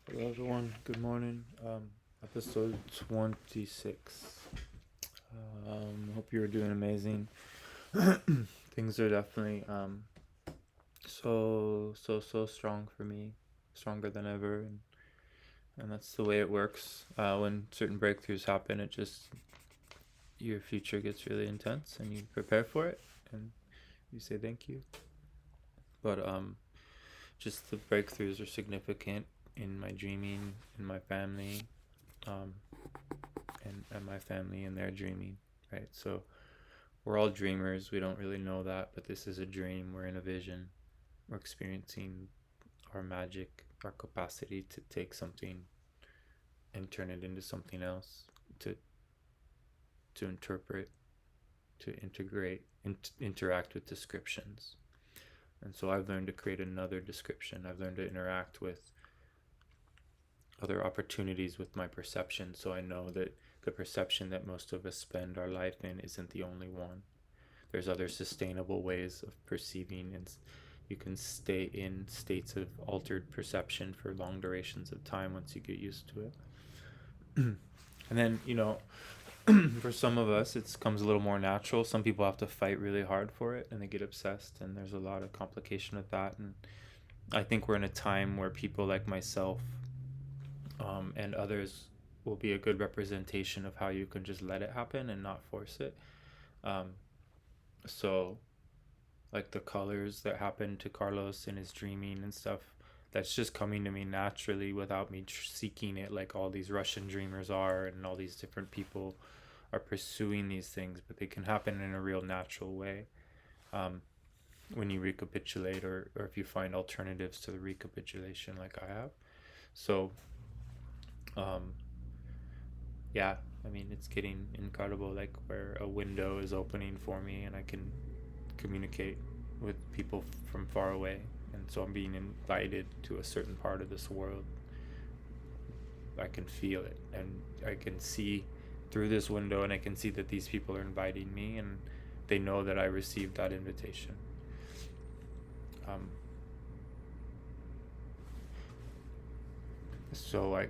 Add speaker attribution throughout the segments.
Speaker 1: Hello, everyone. Good morning. Episode 26. Hope you're doing amazing. Things are definitely so strong for me, stronger than ever, and that's the way it works. When certain breakthroughs happen, it just your future gets really intense, and you prepare for it, and you say thank you. But just the breakthroughs are significant in my dreaming, in my family, um, and my family and their dreaming, right? So we're all dreamers. We don't really know that, but this is a dream. We're in a vision. We're experiencing our magic, our capacity to take something and turn it into something else, to to interpret, to integrate, interact with descriptions. And so I've learned to create another description. I've learned to interact with other opportunities with my perception, so I know that the perception that most of us spend our life in isn't the only one. There's other sustainable ways of perceiving, and you can stay in states of altered perception for long durations of time once you get used to it. And then, for some of us, it comes a little more natural. Some people have to fight really hard for it and they get obsessed, and there's a lot of complication with that. And I think we're in a time where people like myself, and others will be a good representation of how you can just let it happen and not force it. Um, so like the colors that happened to Carlos in his dreaming and stuff, that's just coming to me naturally without me seeking it, like all these Russian dreamers are, and all these different people are pursuing these things, but they can happen in a real natural way, um, when you recapitulate, or if you find alternatives to the recapitulation like I have. So um, yeah, I mean, it's getting incredible, like where a window is opening for me and I can communicate with people from far away. And so I'm being invited to a certain part of this world. I can feel it, and I can see through this window, and I can see that these people are inviting me, and they know that I received that invitation. Um, so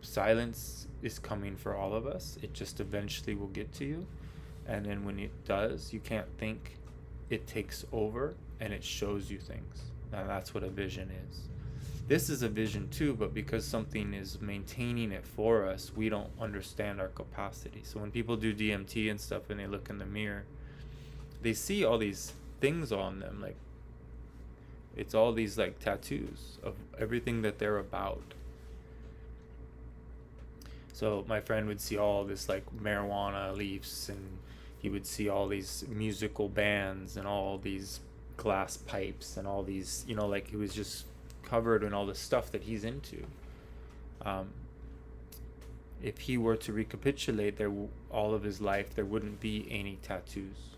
Speaker 1: silence is coming for all of us. It just eventually will get to you, and then when it does, you can't think. It takes over and it shows you things. Now that's what a vision is. This is a vision too, but because something is maintaining it for us, we don't understand our capacity. So when people do DMT and stuff and they look in the mirror, they see all these things on them, like it's all these like tattoos of everything that they're about. So my friend would see all this like marijuana leaves, and he would see all these musical bands and all these glass pipes and all these, like he was just covered in all the stuff that he's into. Um, if he were to recapitulate all of his life, there wouldn't be any tattoos.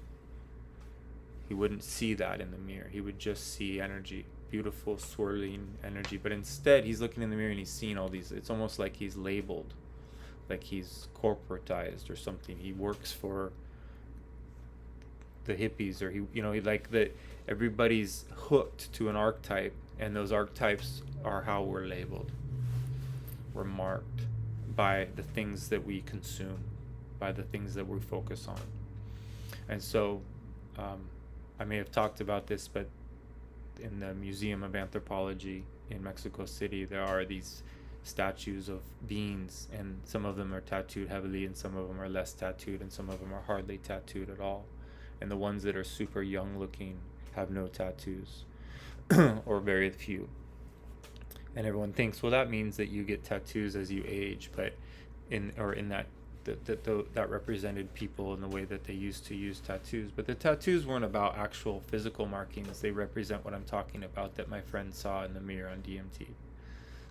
Speaker 1: He wouldn't see that in the mirror. He would just see energy, beautiful swirling energy. But instead, he's looking in the mirror and he's seeing all these. It's almost like he's labeled, like he's corporatized or something. He works for the hippies, or he like that. Everybody's hooked to an archetype, and those archetypes are how we're labeled. We're marked by the things that we consume, by the things that we focus on. And so, I may have talked about this, but in the Museum of Anthropology in Mexico City, there are these statues of beings, and some of them are tattooed heavily, and some of them are less tattooed, and some of them are hardly tattooed at all. And the ones that are super young looking have no tattoos or very few. And everyone thinks, well, that means that you get tattoos as you age, but in that represented people in the way that they used to use tattoos. But the tattoos weren't about actual physical markings. They represent what I'm talking about, that my friend saw in the mirror on DMT.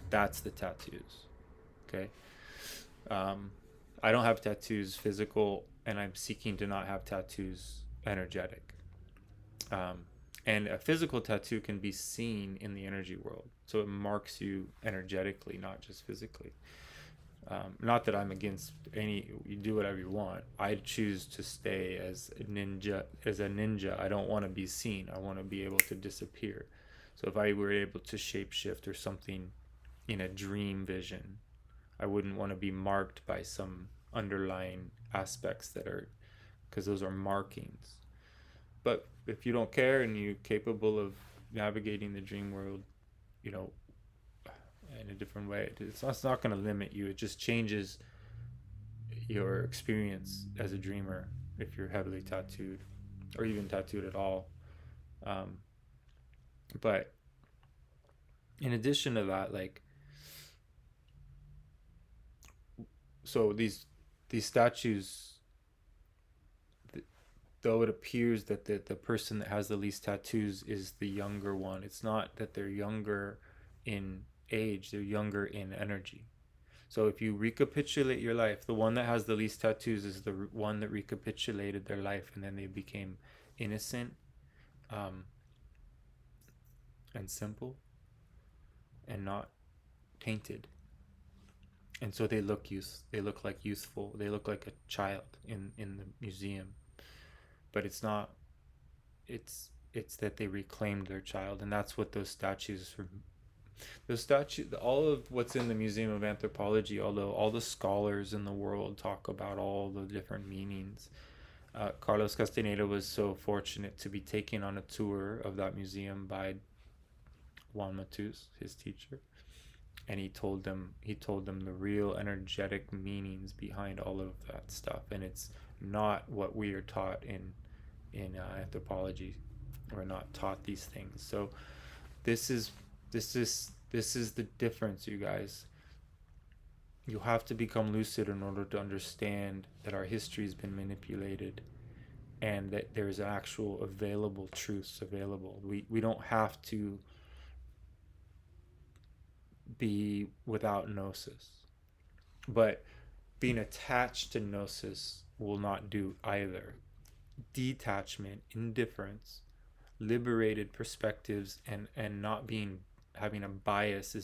Speaker 1: That's the tattoos. Okay. I don't have tattoos physical, and I'm seeking to not have tattoos energetic. Um, and a physical tattoo can be seen in the energy world, so it marks you energetically, not just physically. Not that I'm against you do whatever you want. I choose to stay as a ninja. I don't want to be seen. I want to be able to disappear. So if I were able to shapeshift or something in a dream vision, I wouldn't want to be marked by some underlying aspects that are, because those are markings. But if you don't care and you're capable of navigating the dream world, you know, in a different way, it's not going to limit you. It just changes your experience as a dreamer if you're heavily tattooed or even tattooed at all. But in addition to that, like, so these statues, though it appears that the person that has the least tattoos is the younger one, it's not that they're younger in age, they're younger in energy. So if you recapitulate your life, the one that has the least tattoos is the one that recapitulated their life, and then they became innocent, and simple, and not tainted. And so they look like youthful. They look like a child in the museum. But it's not. It's that they reclaimed their child, and that's what those statues are. Those statues, all of what's in the Museum of Anthropology, although all the scholars in the world talk about all the different meanings, Carlos Castaneda was so fortunate to be taken on a tour of that museum by Juan Matus, his teacher, and he told them the real energetic meanings behind all of that stuff, and it's not what we are taught in anthropology. We're not taught these things. So this is the difference, you guys. You have to become lucid in order to understand that our history has been manipulated, and that there's actual available truths available. We don't have to be without Gnosis, but being attached to Gnosis will not do either. Detachment, indifference, liberated perspectives, and not having a bias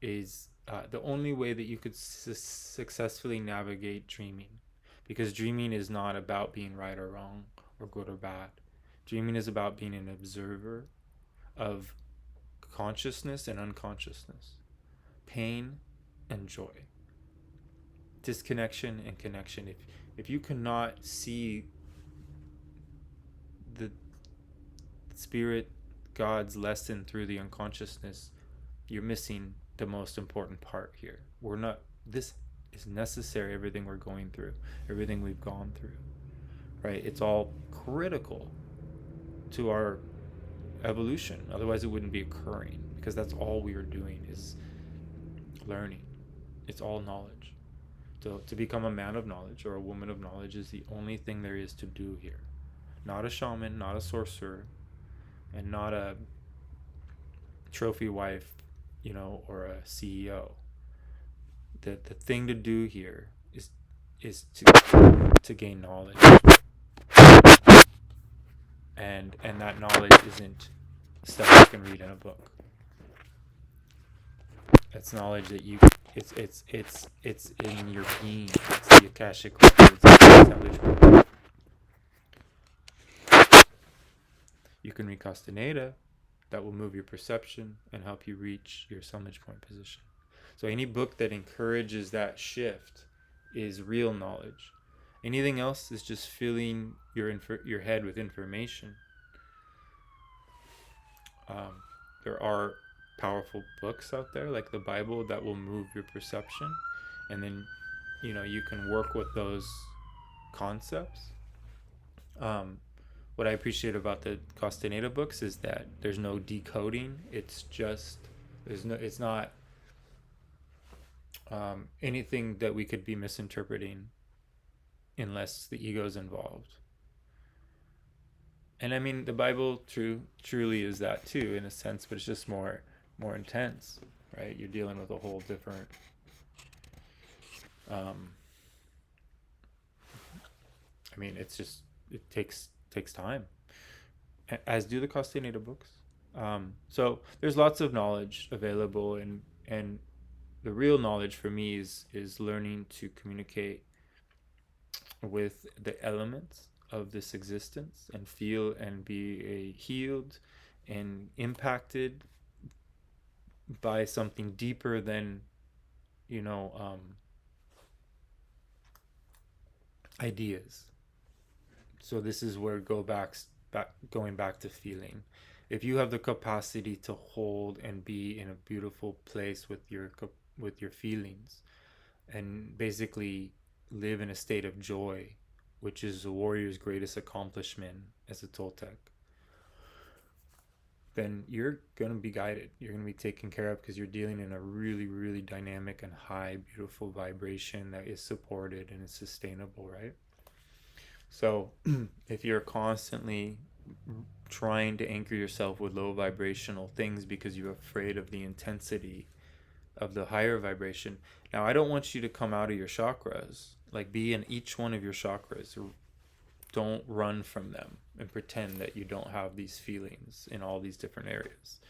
Speaker 1: is the only way that you could successfully navigate dreaming, because dreaming is not about being right or wrong or good or bad. Dreaming is about being an observer of consciousness and unconsciousness, pain and joy, disconnection and connection. If you cannot see the spirit God's lesson through the unconsciousness, you're missing the most important part here. This is necessary, everything we're going through, everything we've gone through, right? It's all critical to our evolution. Otherwise it wouldn't be occurring, because that's all we are doing is learning. It's all knowledge. So to become a man of knowledge or a woman of knowledge is the only thing there is to do here. Not a shaman, not a sorcerer, and not a trophy wife, or a CEO. The thing to do here is to gain knowledge. And that knowledge isn't stuff you can read in a book. It's knowledge that it's in your being. It's the Akashic records. You can read Castaneda. That will move your perception and help you reach your summage point position. So any book that encourages that shift is real knowledge. Anything else is just filling your head with information. There are powerful books out there like the Bible that will move your perception, and then you can work with those concepts. What I appreciate about the Castaneda books is that there's no decoding. It's not anything that we could be misinterpreting unless the ego is involved. And I mean, the Bible truly is that too, in a sense, but it's just more intense, right? You're dealing with a whole different it takes time, as do the Castaneda books. So there's lots of knowledge available, and the real knowledge for me is learning to communicate with the elements of this existence and feel and be healed and impacted by something deeper than, you know, ideas. So this is where going back to feeling. If you have the capacity to hold and be in a beautiful place with your feelings, and basically live in a state of joy, which is a warrior's greatest accomplishment as a Toltec, then you're going to be guided. You're going to be taken care of because you're dealing in a really, really dynamic and high, beautiful vibration that is supported and is sustainable, right? So if you're constantly trying to anchor yourself with low vibrational things because you're afraid of the intensity of the higher vibration. Now, I don't want you to come out of your chakras, like be in each one of your chakras. Don't run from them and pretend that you don't have these feelings in all these different areas.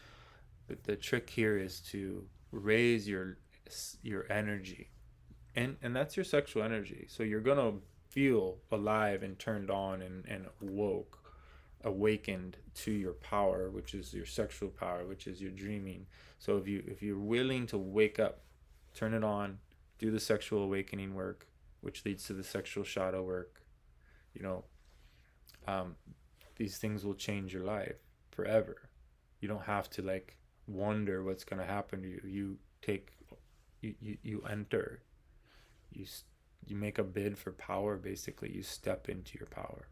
Speaker 1: But the trick here is to raise your energy, and that's your sexual energy. So you're gonna feel alive and turned on and awakened to your power, which is your sexual power, which is your dreaming. So if you're willing to wake up, turn it on, do the sexual awakening work, which leads to the sexual shadow work, you know, these things will change your life forever. You don't have to like wonder what's going to happen to you. You enter, you make a bid for power. Basically, you step into your power,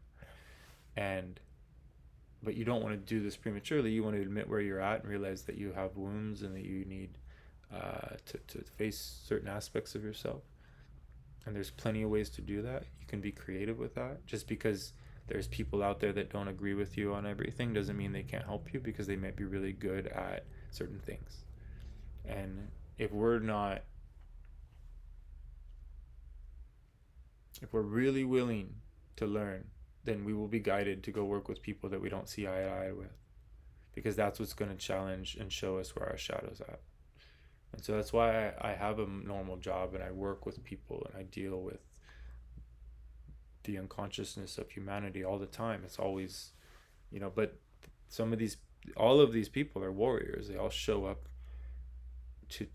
Speaker 1: but you don't want to do this prematurely. You want to admit where you're at and realize that you have wounds and that you need to face certain aspects of yourself. And there's plenty of ways to do that. You can be creative with that. Just because there's people out there that don't agree with you on everything doesn't mean they can't help you, because they might be really good at certain things. And if we're really willing to learn, then we will be guided to go work with people that we don't see eye to eye with, because that's what's going to challenge and show us where our shadow's at. And so that's why I have a normal job and I work with people and I deal with the unconsciousness of humanity all the time. It's always, but all of these people are warriors. They all show up to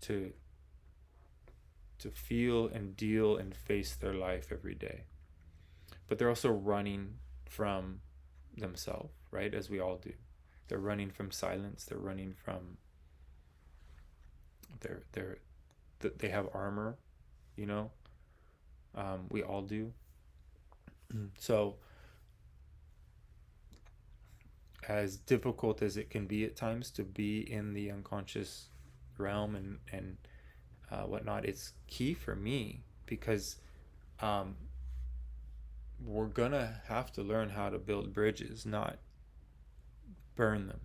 Speaker 1: feel and deal and face their life every day. But they're also running from themselves, right? As we all do. They're running from silence. They're running from they have armor, we all do. So as difficult as it can be at times to be in the unconscious realm and whatnot, it's key for me, because we're gonna have to learn how to build bridges, not burn them.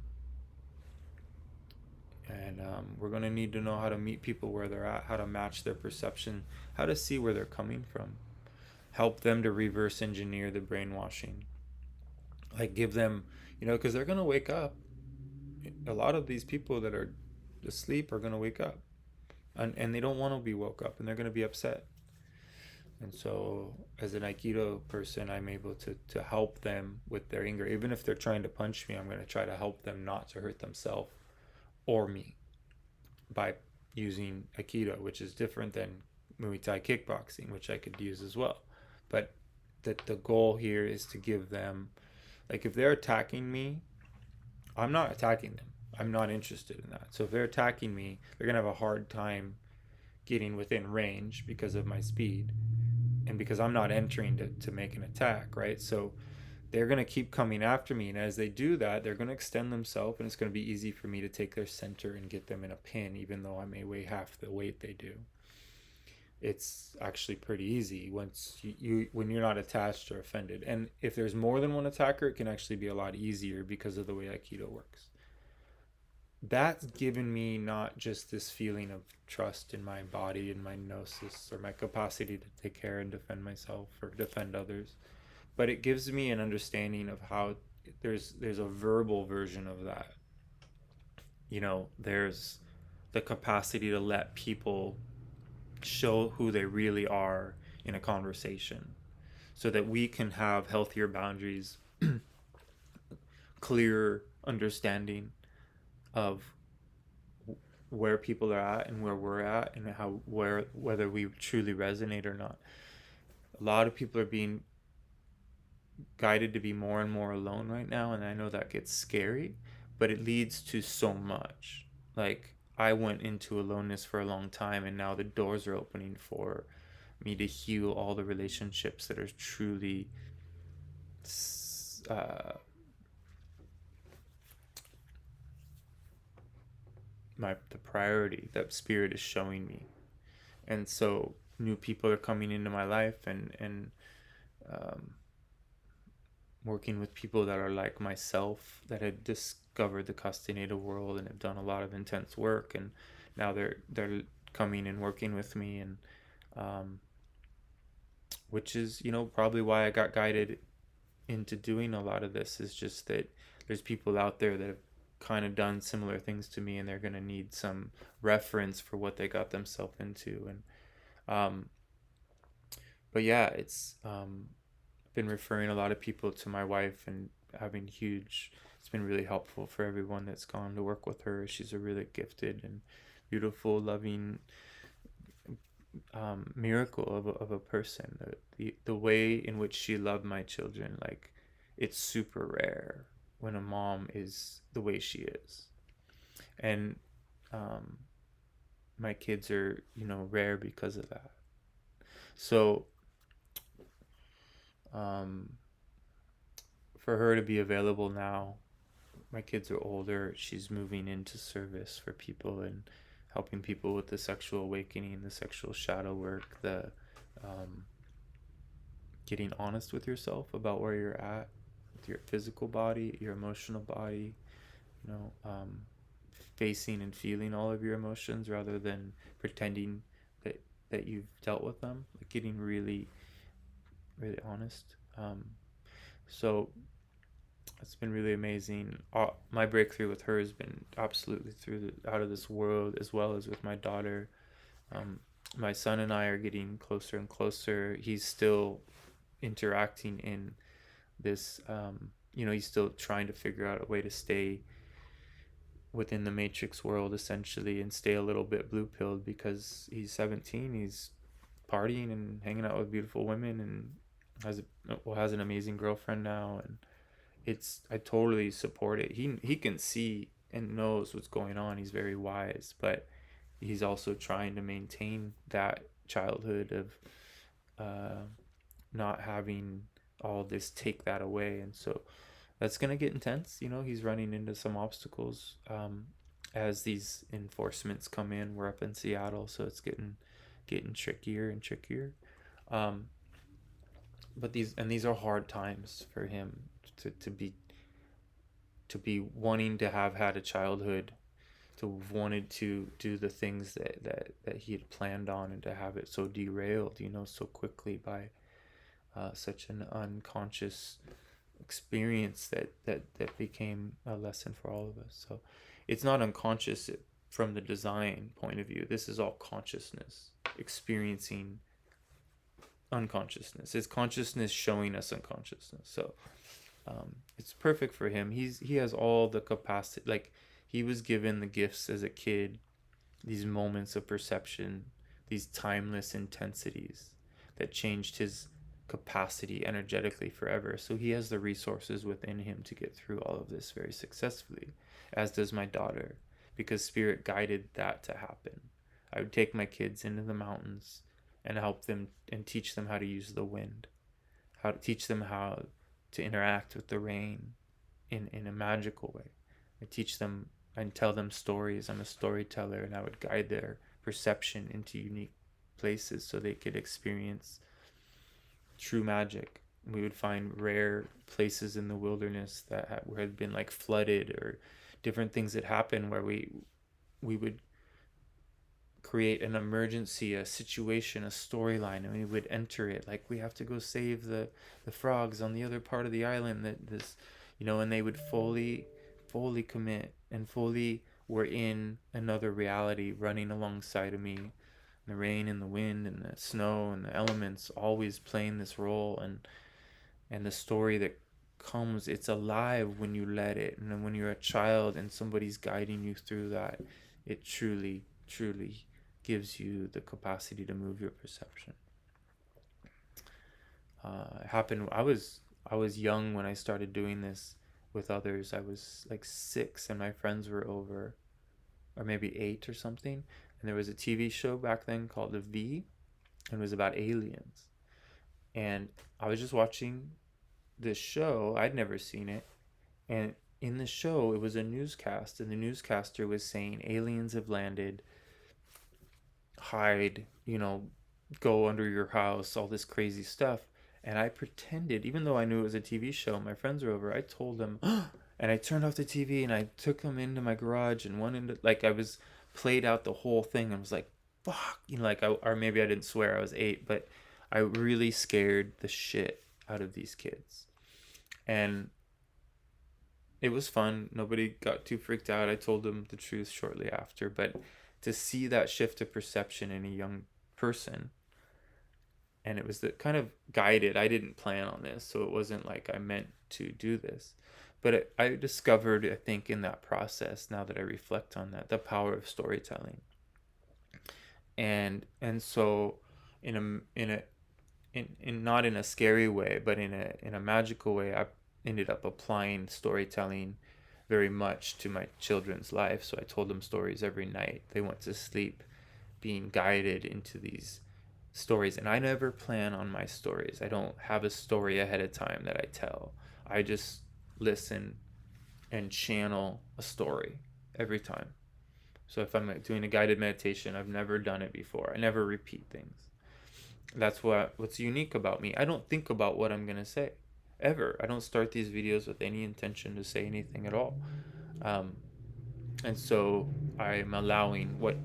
Speaker 1: And we're going to need to know how to meet people where they're at, how to match their perception, how to see where they're coming from, help them to reverse engineer the brainwashing. Like give them, because they're going to wake up. A lot of these people that are asleep are going to wake up. And they don't want to be woke up, and they're going to be upset. And so as an Aikido person, I'm able to help them with their anger. Even if they're trying to punch me, I'm going to try to help them not to hurt themselves or me by using Aikido, which is different than Muay Thai kickboxing, which I could use as well. But the goal here is to give them, like, if they're attacking me, I'm not attacking them. I'm not interested in that. So if they're attacking me, they're going to have a hard time getting within range because of my speed and because I'm not entering to make an attack, right? So they're going to keep coming after me, and as they do that, they're going to extend themselves, and it's going to be easy for me to take their center and get them in a pin, even though I may weigh half the weight they do. It's actually pretty easy when you're not attached or offended. And if there's more than one attacker, it can actually be a lot easier because of the way Aikido works. That's given me not just this feeling of trust in my body and my Gnosis or my capacity to take care and defend myself or defend others, but it gives me an understanding of how there's a verbal version of that. There's the capacity to let people show who they really are in a conversation. so that we can have healthier boundaries, clear understanding of where people are at and where we're at, and how where whether we truly resonate or not. A lot of people are being guided to be more and more alone right now, and I know that gets scary, but it leads to so much. Like, I went into aloneness for a long time, and now the doors are opening for me to heal all the relationships that are truly uh, the priority that spirit is showing me. And so new people are coming into my life, and um, working with people that are like myself, that had discovered the Castaneda world and have done a lot of intense work, and now they're coming and working with me, and um, which is, probably why I got guided into doing a lot of this, is just that there's people out there that have kind of done similar things to me, and they're going to need some reference for what they got themselves into. And um, but yeah, it's been referring a lot of people to my wife, and having huge, it's been really helpful for everyone that's gone to work with her. She's a really gifted and beautiful, loving miracle of a person. The way in which she loved my children, like, it's super rare when a mom is the way she is. And um, my kids are, rare because of that. So um, for her to be available now, my kids are older, she's moving into service for people and helping people with the sexual awakening, the sexual shadow work, the um, getting honest with yourself about where you're at with your physical body, your emotional body, you know, um, facing and feeling all of your emotions rather than pretending that you've dealt with them, like getting really, really honest. So it's been really amazing. My breakthrough with her has been absolutely out of this world, as well as with my daughter. Um, my son and I are getting closer and closer. He's still interacting in this, he's still trying to figure out a way to stay within the matrix world, essentially, and stay a little bit blue pilled, because he's 17. He's partying and hanging out with beautiful women, and has an amazing girlfriend now. And I totally support it. He can see and knows what's going on. He's very wise, but he's also trying to maintain that childhood of uh, not having all this take that away. And so that's gonna get intense. He's running into some obstacles as these enforcements come in. We're up in Seattle, so it's getting trickier and trickier. Um, but these are hard times for him to be wanting to have had a childhood, to have wanted to do the things that he had planned on, and to have it so derailed, so quickly by such an unconscious experience that became a lesson for all of us. So it's not unconscious from the design point of view. This is all consciousness experiencing unconsciousness. It's consciousness showing us unconsciousness. So it's perfect for him. He has all the capacity. Like, he was given the gifts as a kid, these moments of perception, these timeless intensities that changed his capacity energetically forever. So he has the resources within him to get through all of this very successfully, as does my daughter, because spirit guided that to happen. I would take my kids into the mountains and help them and teach them how to use the wind, how to teach them how to interact with the rain in a magical way. I teach them and tell them stories. I'm a storyteller, and I would guide their perception into unique places so they could experience true magic. We would find rare places in the wilderness that had been like flooded, or different things that happen where we would create an emergency, a situation, a storyline, and we would enter it like we have to go save the frogs on the other part of the island, that this, and they would fully commit and fully were in another reality running alongside of me. And the rain and the wind and the snow and the elements always playing this role, and the story that comes, it's alive when you let it. And then when you're a child and somebody's guiding you through that, it truly, truly gives you the capacity to move your perception. It happened. I was young when I started doing this with others. I was like 6, and my friends were over, or maybe 8 or something. And there was a TV show back then called The V, and it was about aliens. And I was just watching this show. I'd never seen it, and in the show, it was a newscast, and the newscaster was saying aliens have landed, hide, go under your house, all this crazy stuff. And I pretended, even though I knew it was a TV show, my friends were over, I told them, and I turned off the TV and I took them into my garage and went into, like, I was played out the whole thing. I was like, fuck, or maybe I didn't swear, I was 8, but I really scared the shit out of these kids. And it was fun. Nobody got too freaked out. I told them the truth shortly after. But to see that shift of perception in a young person, and it was the kind of guided, I didn't plan on this, so it wasn't like I meant to do this. But I discovered, I think, in that process, now that I reflect on that, the power of storytelling. And so in not in a scary way, but in a magical way, I ended up applying storytelling very much to my children's life. So I told them stories every night. They went to sleep being guided into these stories. And I never plan on my stories. I don't have a story ahead of time that I tell. I just listen and channel a story every time. So if I'm doing a guided meditation, I've never done it before. I never repeat things. That's what's unique about me. I don't think about what I'm gonna say, ever. I don't start these videos with any intention to say anything at all. And so I'm allowing what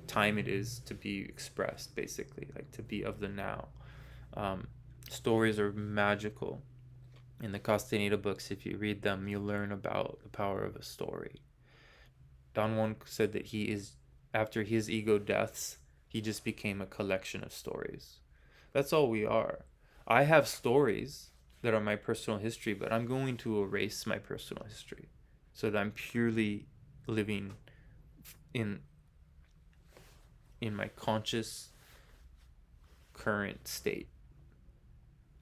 Speaker 1: time it is to be expressed, basically, like to be of the now. Stories are magical. In the Castaneda books, if you read them, you learn about the power of a story. Don Juan said that after his ego deaths, he just became a collection of stories. That's all we are. I have stories that are my personal history, but I'm going to erase my personal history so that I'm purely living in my conscious current state.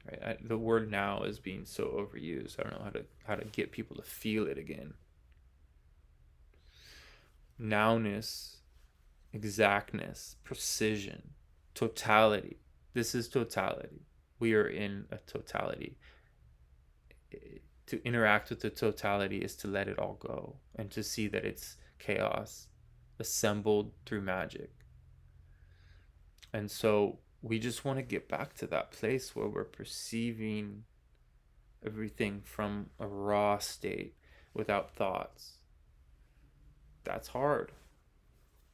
Speaker 1: Right? The word now is being so overused. I don't know how to get people to feel it again. Nowness, exactness, precision, totality. This is totality. We are in a totality. To interact with the totality is to let it all go and to see that it's chaos assembled through magic. And so we just want to get back to that place where we're perceiving everything from a raw state without thoughts. That's hard.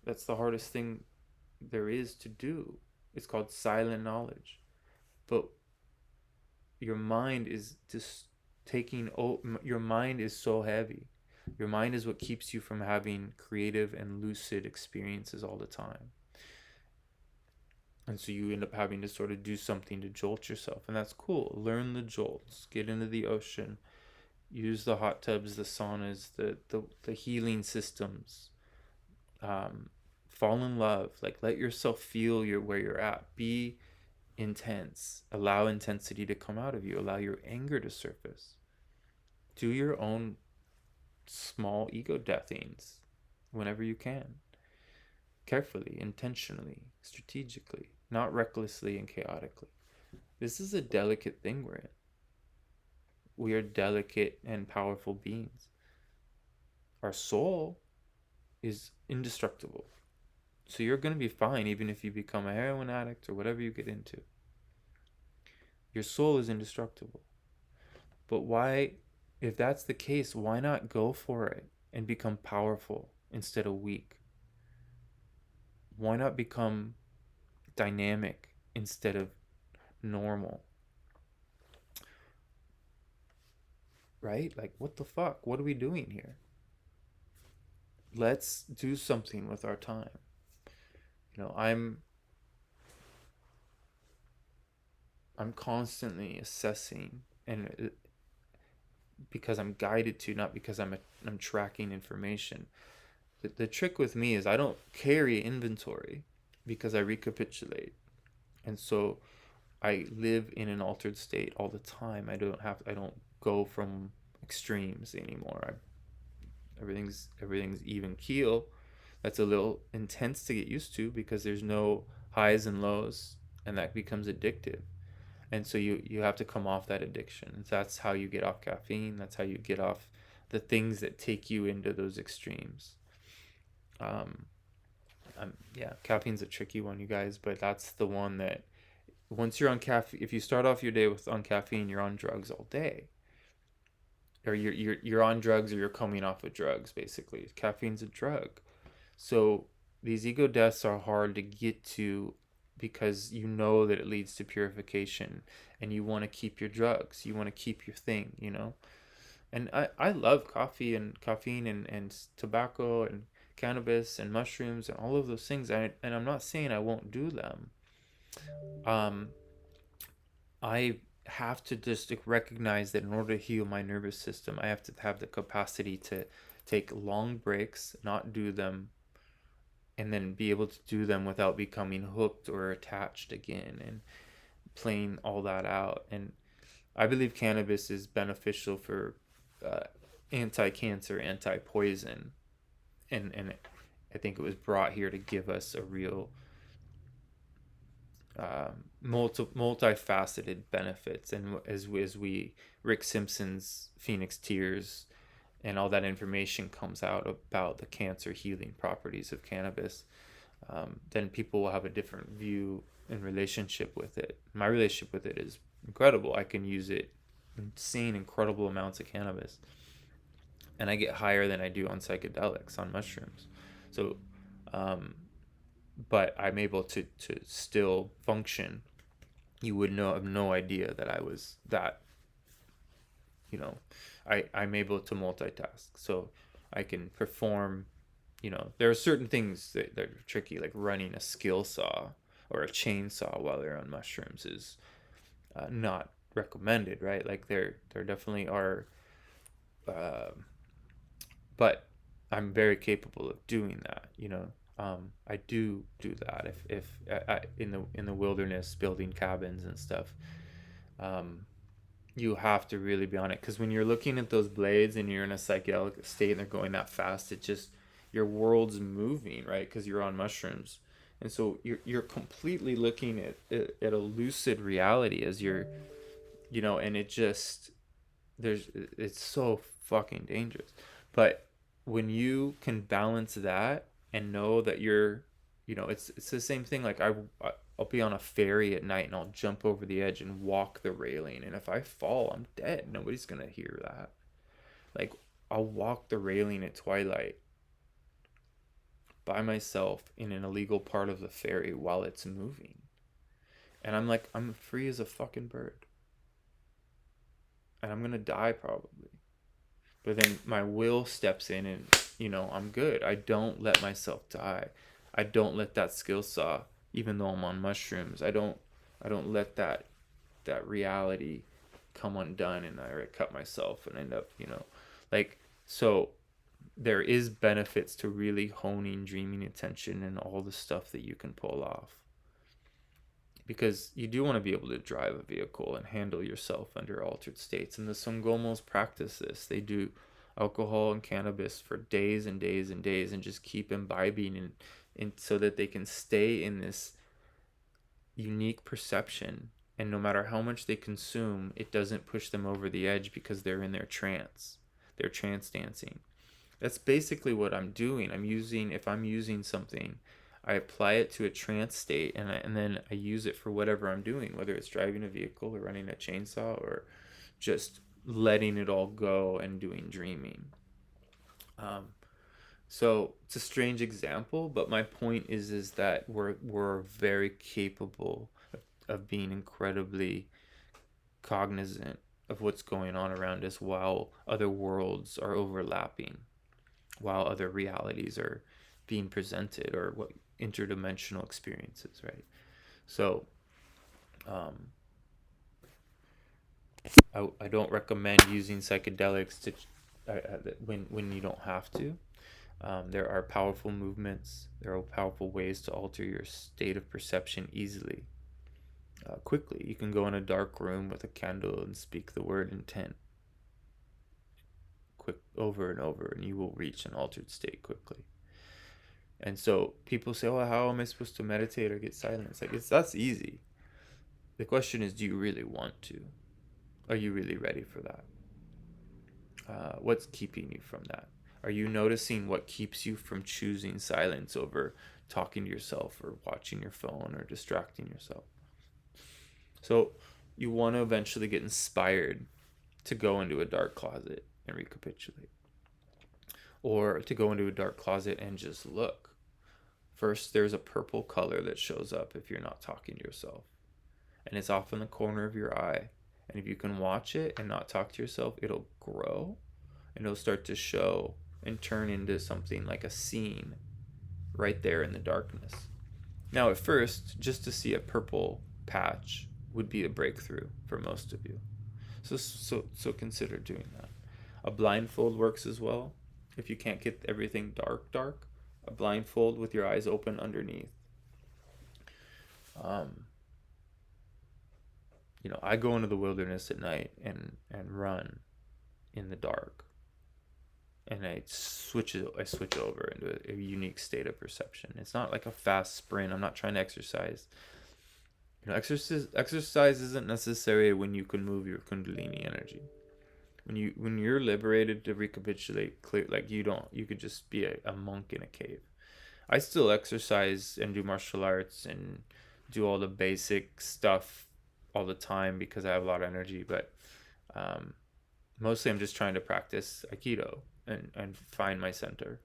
Speaker 1: That's the hardest thing there is to do. It's called silent knowledge. But your mind is just your mind is so heavy. Your mind is what keeps you from having creative and lucid experiences all the time. And so you end up having to sort of do something to jolt yourself. And that's cool. Learn the jolts. Get into the ocean. Use the hot tubs, the saunas, the healing systems. Fall in love. Like, let yourself feel where you're at. Be intense. Allow intensity to come out of you. Allow your anger to surface. Do your own small ego deathings whenever you can. Carefully, intentionally, strategically, not recklessly and chaotically. This is a delicate thing we're in. We are delicate and powerful beings. Our soul is indestructible. So you're going to be fine even if you become a heroin addict or whatever you get into. Your soul is indestructible. But why, if that's the case, why not go for it and become powerful instead of weak? Why not become dynamic instead of normal? Right? Like, what the fuck? What are we doing here? Let's do something with our time. I'm constantly assessing, and because I'm guided to, not because I'm tracking information. The trick with me is I don't carry inventory because I recapitulate. And so I live in an altered state all the time. I don't go from extremes anymore. Everything's even keel. That's a little intense to get used to because there's no highs and lows, and that becomes addictive. And so you have to come off that addiction. That's how you get off caffeine. That's how you get off the things that take you into those extremes. Um, yeah, caffeine's a tricky one, you guys, but that's the one that once you're on caffeine, if you start off your day with on caffeine, you're on drugs all day, or you're on drugs, or you're coming off of drugs. Basically, caffeine's a drug. So these ego deaths are hard to get to because you know that it leads to purification, and you want to keep your drugs, you want to keep your thing, And I love coffee and caffeine and tobacco and cannabis and mushrooms and all of those things. And I'm not saying I won't do them. Um, I have to just recognize that in order to heal my nervous system, I have to have the capacity to take long breaks, not do them, and then be able to do them without becoming hooked or attached again and playing all that out. And I believe cannabis is beneficial for uh, anti-cancer, anti-poison, and I think it was brought here to give us a real multifaceted benefits. And as we Rick Simpson's Phoenix Tears and all that information comes out about the cancer healing properties of cannabis, then people will have a different view and relationship with it. My relationship with it is incredible. I can use it insane, incredible amounts of cannabis, and I get higher than I do on psychedelics, on mushrooms. So, um, but I'm able to still function. You would have no idea that I was that. You know, I'm able to multitask, so I can perform. There are certain things that are tricky, like running a skill saw or a chainsaw while they're on mushrooms is not recommended, right? Like there definitely are, uh, but I'm very capable of doing that. I do that if in the wilderness building cabins and stuff. Um, you have to really be on it because when you're looking at those blades and you're in a psychedelic state and they're going that fast, it just your world's moving, right? Because you're on mushrooms, and so you're completely looking at a lucid reality as and it just there's it's so fucking dangerous. But when you can balance that and know that it's the same thing. Like I'll be on a ferry at night and I'll jump over the edge and walk the railing, and if I fall, I'm dead. Nobody's gonna hear that. Like I'll walk the railing at twilight by myself in an illegal part of the ferry while it's moving, and I'm free as a fucking bird, and I'm gonna die probably. But then my will steps in, and I'm good. I don't let myself die. I don't let that skill saw, even though I'm on mushrooms, I don't let that reality come undone, and I cut myself and end up, like. So there is benefits to really honing dreaming attention and all the stuff that you can pull off, because you do want to be able to drive a vehicle and handle yourself under altered states. And the Sangomos practice this. They do alcohol and cannabis for days and days and days and just keep imbibing and so that they can stay in this unique perception. And no matter how much they consume, it doesn't push them over the edge because they're in their trance. They're trance dancing. That's basically what I'm doing. If I'm using something, I apply it to a trance state, and then I use it for whatever I'm doing, whether it's driving a vehicle or running a chainsaw or just letting it all go and doing dreaming. Um, so it's a strange example, but my point is that we're very capable of being incredibly cognizant of what's going on around us while other worlds are overlapping, while other realities are being presented, or what interdimensional experiences, right? So I don't recommend using psychedelics to when you don't have to. There are powerful movements. There are powerful ways to alter your state of perception easily, quickly. You can go in a dark room with a candle and speak the word intent quick over and over, and you will reach an altered state quickly. And so people say, "Oh, how am I supposed to meditate or get silence?" Like, that's easy. The question is, do you really want to? Are you really ready for that? What's keeping you from that? Are you noticing what keeps you from choosing silence over talking to yourself or watching your phone or distracting yourself? So you want to eventually get inspired to go into a dark closet and recapitulate, or to go into a dark closet and just look. First, there's a purple color that shows up if you're not talking to yourself, and it's off in the corner of your eye. And if you can watch it and not talk to yourself, it'll grow and it'll start to show and turn into something like a scene right there in the darkness. Now, at first, just to see a purple patch would be a breakthrough for most of you. So consider doing that. A blindfold works as well. If you can't get everything dark, a blindfold with your eyes open underneath. I go into the wilderness at night and run in the dark, and I switch over into a unique state of perception. It's not like a fast sprint. I'm not trying to exercise. Exercise isn't necessary when you can move your kundalini energy. When you're liberated to recapitulate clear, like you could just be a monk in a cave. I still exercise and do martial arts and do all the basic stuff all the time because I have a lot of energy, but mostly I'm just trying to practice Aikido and find my center,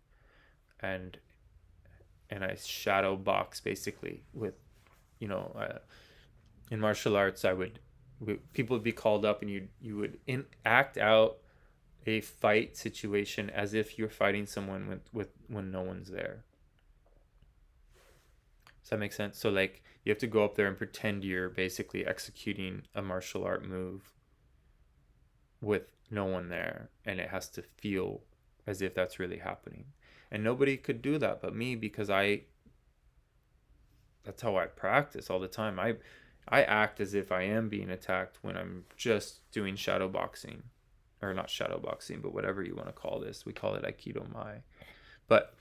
Speaker 1: and I shadow box basically with, in martial arts people would be called up and you would act out a fight situation as if you're fighting someone with when no one's there. Does that make sense? So like you have to go up there and pretend you're basically executing a martial art move with no one there, and it has to feel as if that's really happening. And nobody could do that but me, because that's how I practice all the time. I act as if I am being attacked when I'm just doing shadow boxing, or not shadow boxing, but whatever you want to call this. We call it Aikido Mai. But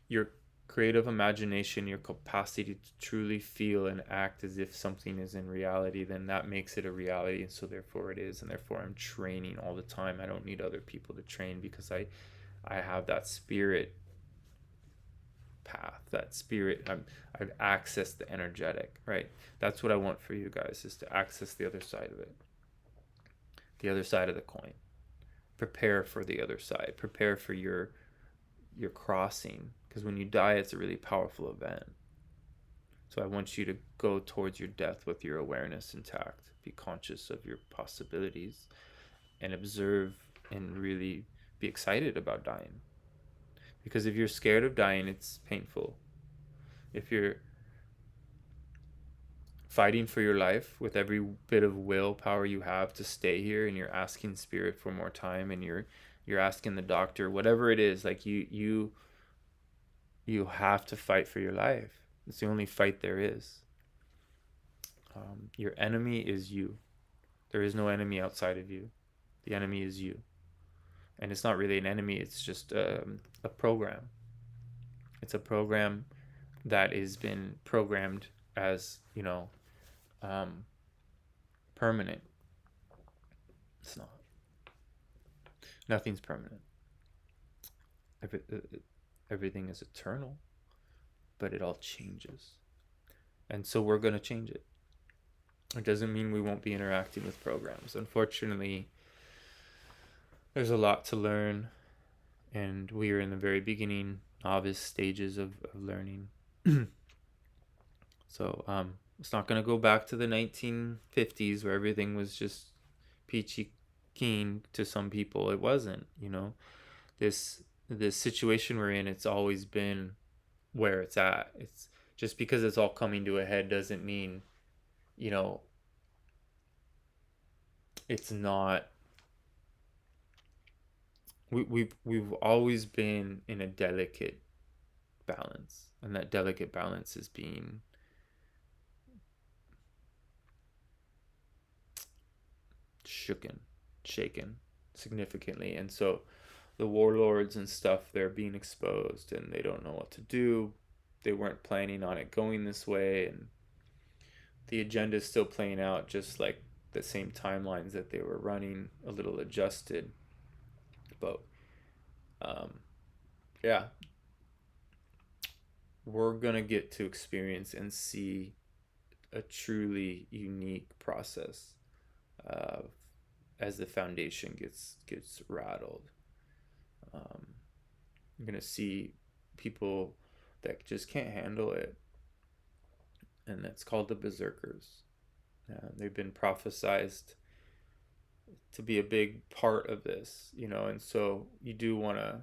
Speaker 1: your creative imagination, your capacity to truly feel and act as if something is in reality, then that makes it a reality, and so therefore it is, and therefore I'm training all the time. I don't need other people to train, because I have that spirit path, that spirit. I've accessed the energetic, right? That's what I want for you guys, is to access the other side of it, the other side of the coin. Prepare for the other side. Prepare for your crossing, because when you die, it's a really powerful event. So I want you to go towards your death with your awareness intact. Be conscious of your possibilities and observe, and really be excited about dying. Because if you're scared of dying, it's painful. If you're fighting for your life with every bit of willpower you have to stay here, and you're asking spirit for more time, and you're asking the doctor, whatever it is, like you have to fight for your life. It's the only fight there is. Your enemy is you. There is no enemy outside of you. The enemy is you. And it's not really an enemy, it's just a program. It's a program that has been programmed as, permanent. It's not. Nothing's permanent. Everything is eternal, but it all changes. And so we're going to change it. It doesn't mean we won't be interacting with programs. Unfortunately, there's a lot to learn, and we are in the very beginning, novice stages of learning. So it's not going to go back to the 1950s where everything was just peachy keen to some people. It wasn't, This the situation we're in, it's always been where it's at. It's just because it's all coming to a head doesn't mean, you know, it's not. We've always been in a delicate balance, and that delicate balance is being shaken significantly. And so the warlords and stuff, they're being exposed and they don't know what to do. They weren't planning on it going this way, and the agenda is still playing out, just like the same timelines that they were running, a little adjusted. But um, yeah, we're gonna get to experience and see a truly unique process uh, as the foundation gets rattled. You're gonna see people that just can't handle it, and that's called the berserkers. They've been prophesized to be a big part of this, and so you do want to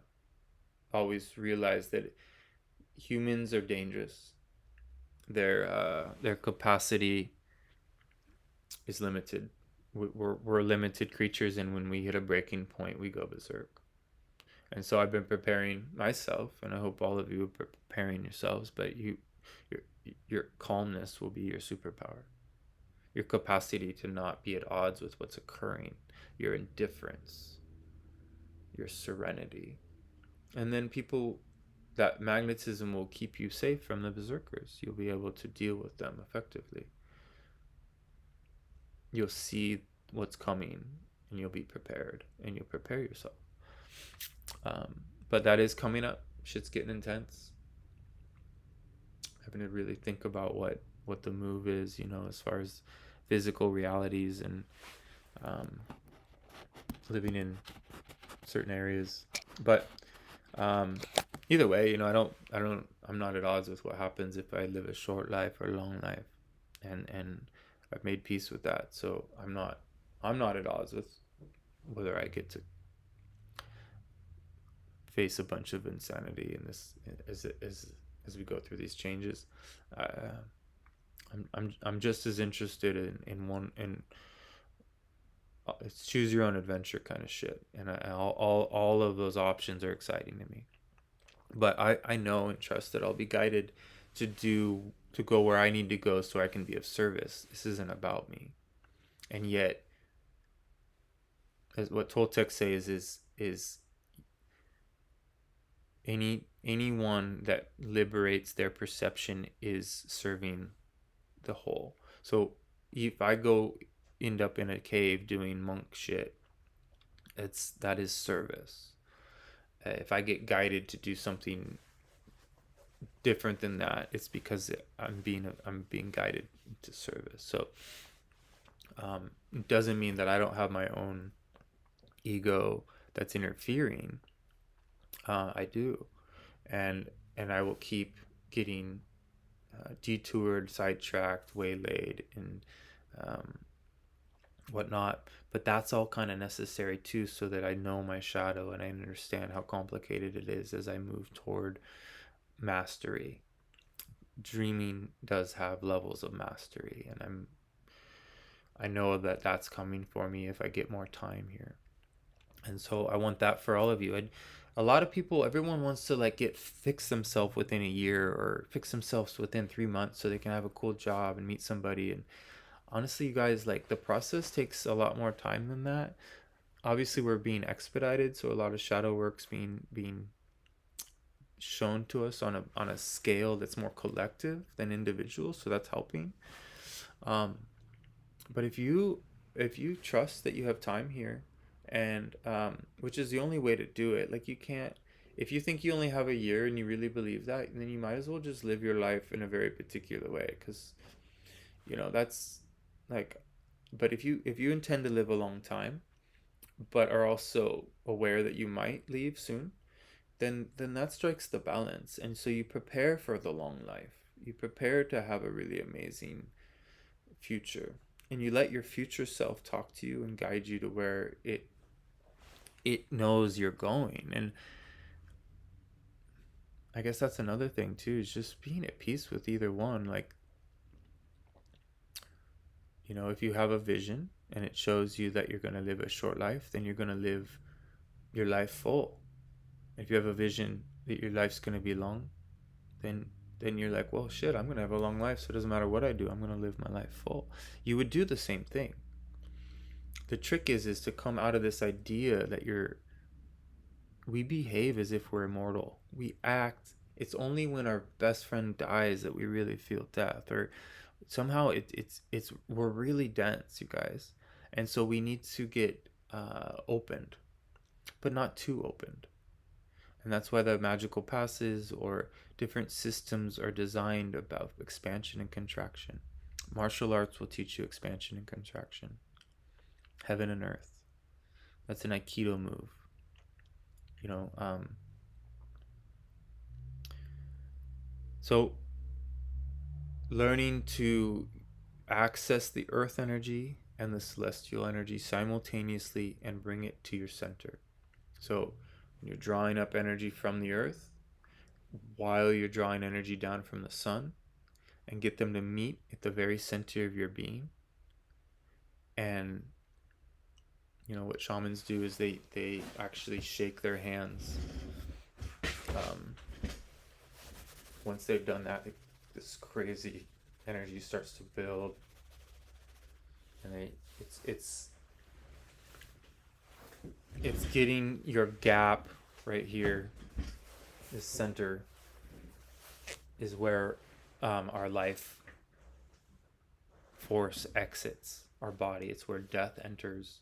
Speaker 1: always realize that humans are dangerous. Their capacity is limited. We're limited creatures, and when we hit a breaking point, we go berserk. And so I've been preparing myself, and I hope all of you are preparing yourselves. But your your calmness will be your superpower. Your capacity to not be at odds with what's occurring, your indifference, your serenity. And then that magnetism will keep you safe from the berserkers. You'll be able to deal with them effectively. You'll see what's coming, and you'll be prepared, and you'll prepare yourself. But that is coming up. Shit's getting intense. Having to really think about what the move is, as far as physical realities and living in certain areas. But either way, I'm not at odds with what happens if I live a short life or a long life, and I've made peace with that. So I'm not at odds with whether I get to face a bunch of insanity in this as we go through these changes. I'm just as interested in it's choose your own adventure kind of shit, and all of those options are exciting to me. But I know and trust that I'll be guided to go where I need to go so I can be of service. This isn't about me, and yet, as what Toltec says is anyone that liberates their perception is serving the whole. So if I go end up in a cave doing monk shit, that is service. If I get guided to do something different than that, it's because I'm being guided to service. So it doesn't mean that I don't have my own ego that's interfering. I do, and I will keep getting detoured, sidetracked, waylaid, and whatnot. But that's all kind of necessary too, so that I know my shadow and I understand how complicated it is as I move toward mastery. Dreaming does have levels of mastery, and I know that that's coming for me if I get more time here. And so I want that for all of you. A lot of people, everyone wants to fix themselves within a year or fix themselves within 3 months so they can have a cool job and meet somebody. And honestly, you guys, the process takes a lot more time than that. Obviously, we're being expedited, so a lot of shadow work's being shown to us on a scale that's more collective than individual, so that's helping. But if you trust that you have time here, and which is the only way to do it, you can't, if you think you only have a year and you really believe that, then you might as well just live your life in a very particular way, because that's but if you intend to live a long time but are also aware that you might leave soon, then that strikes the balance. And so you prepare for the long life, you prepare to have a really amazing future, and you let your future self talk to you and guide you to where it knows you're going. And I guess that's another thing too, is just being at peace with either one. Like, if you have a vision and it shows you that you're going to live a short life, then you're going to live your life full. If you have a vision that your life's going to be long, then you're like, well, shit, I'm going to have a long life, so it doesn't matter what I do, I'm going to live my life full. You would do the same thing. The trick is to come out of this idea that we behave as if we're immortal. We act. It's only when our best friend dies that we really feel death, or somehow it's we're really dense, you guys, and so we need to get opened, but not too opened. And that's why the magical passes or different systems are designed about expansion and contraction. Martial arts will teach you expansion and contraction. Heaven and earth. That's an Aikido move. So learning to access the earth energy and the celestial energy simultaneously and bring it to your center. So when you're drawing up energy from the earth, while you're drawing energy down from the sun, and get them to meet at the very center of your being. And what shamans do is they actually shake their hands. Once they've done that, this crazy energy starts to build, and it's getting your gap right here. This center is where our life force exits our body. It's where death enters,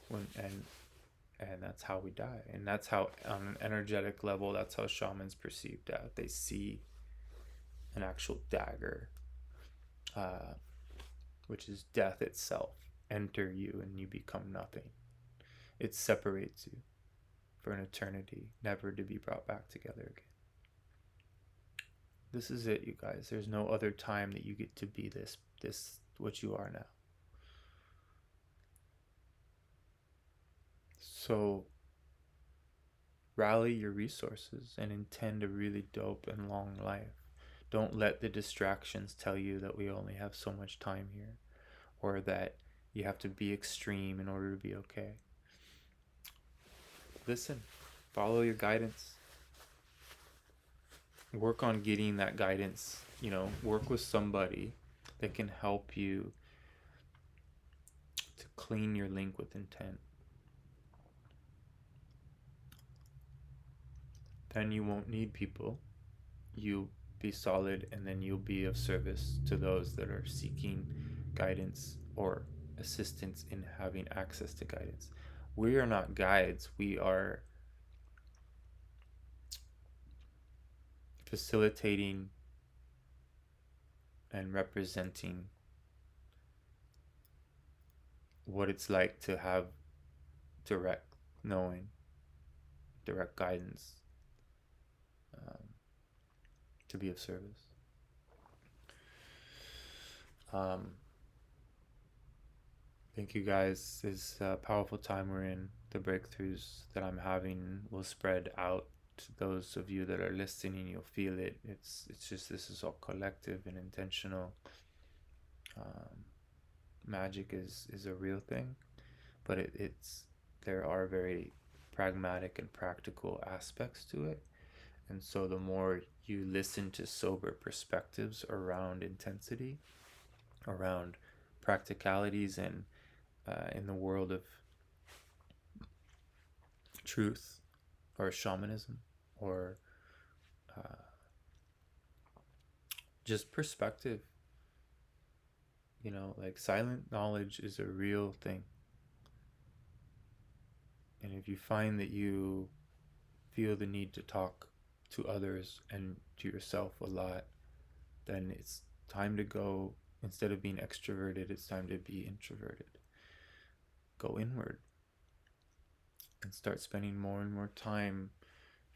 Speaker 1: and that's how we die. And that's how, on an energetic level, that's how shamans perceive death. They see an actual dagger, which is death itself, enter you, and you become nothing. It separates you for an eternity, never to be brought back together again. This is it, you guys. There's no other time that you get to be this what you are now. So rally your resources and intend a really dope and long life. Don't let the distractions tell you that we only have so much time here, or that you have to be extreme in order to be okay. Listen, follow your guidance. Work on getting that guidance. Work with somebody that can help you to clean your link with intent. Then you won't need people. You'll be solid, and then you'll be of service to those that are seeking guidance or assistance in having access to guidance. We are not guides. We are facilitating and representing what it's like to have direct knowing, direct guidance, to be of service. Thank you, guys. This powerful time we're in. The breakthroughs that I'm having will spread out to those of you that are listening. You'll feel it. It's just, this is all collective and intentional. Magic is a real thing, but there are very pragmatic and practical aspects to it. And so the more you listen to sober perspectives around intensity, around practicalities, and in the world of truth or shamanism, or just perspective, like silent knowledge is a real thing. And if you find that you feel the need to talk to others and to yourself a lot, then it's time to go. Instead of being extroverted, it's time to be introverted. Go inward and start spending more and more time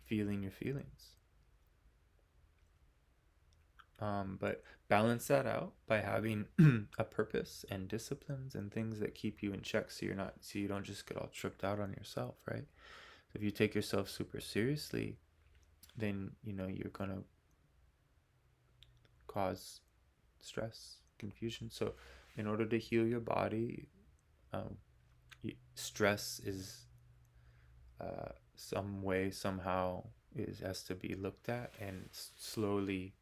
Speaker 1: feeling your feelings. But balance that out by having a purpose and disciplines and things that keep you in check, so you don't just get all tripped out on yourself, right? So if you take yourself super seriously, then you're gonna cause stress, confusion. So in order to heal your body, um, stress is some way, somehow, is has to be looked at and slowly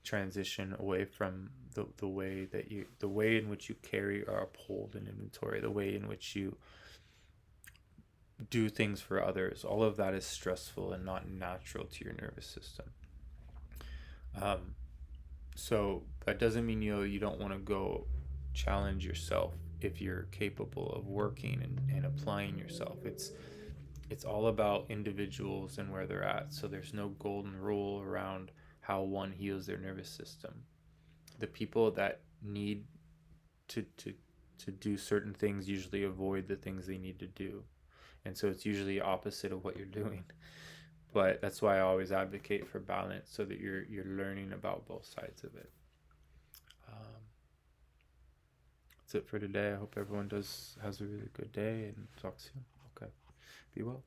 Speaker 1: transition away from the way that the way in which you carry or uphold an inventory, the way in which you do things for others. All of that is stressful and not natural to your nervous system. um, so that doesn't mean you don't want to go challenge yourself if you're capable of working and applying yourself. It's all about individuals and where they're at. So there's no golden rule around how one heals their nervous system. The people that need to do certain things usually avoid the things they need to do, and so it's usually opposite of what you're doing. But that's why I always advocate for balance, so that you're learning about both sides of it. um, that's it for today. I hope everyone has a really good day, and talk soon. Okay, be well.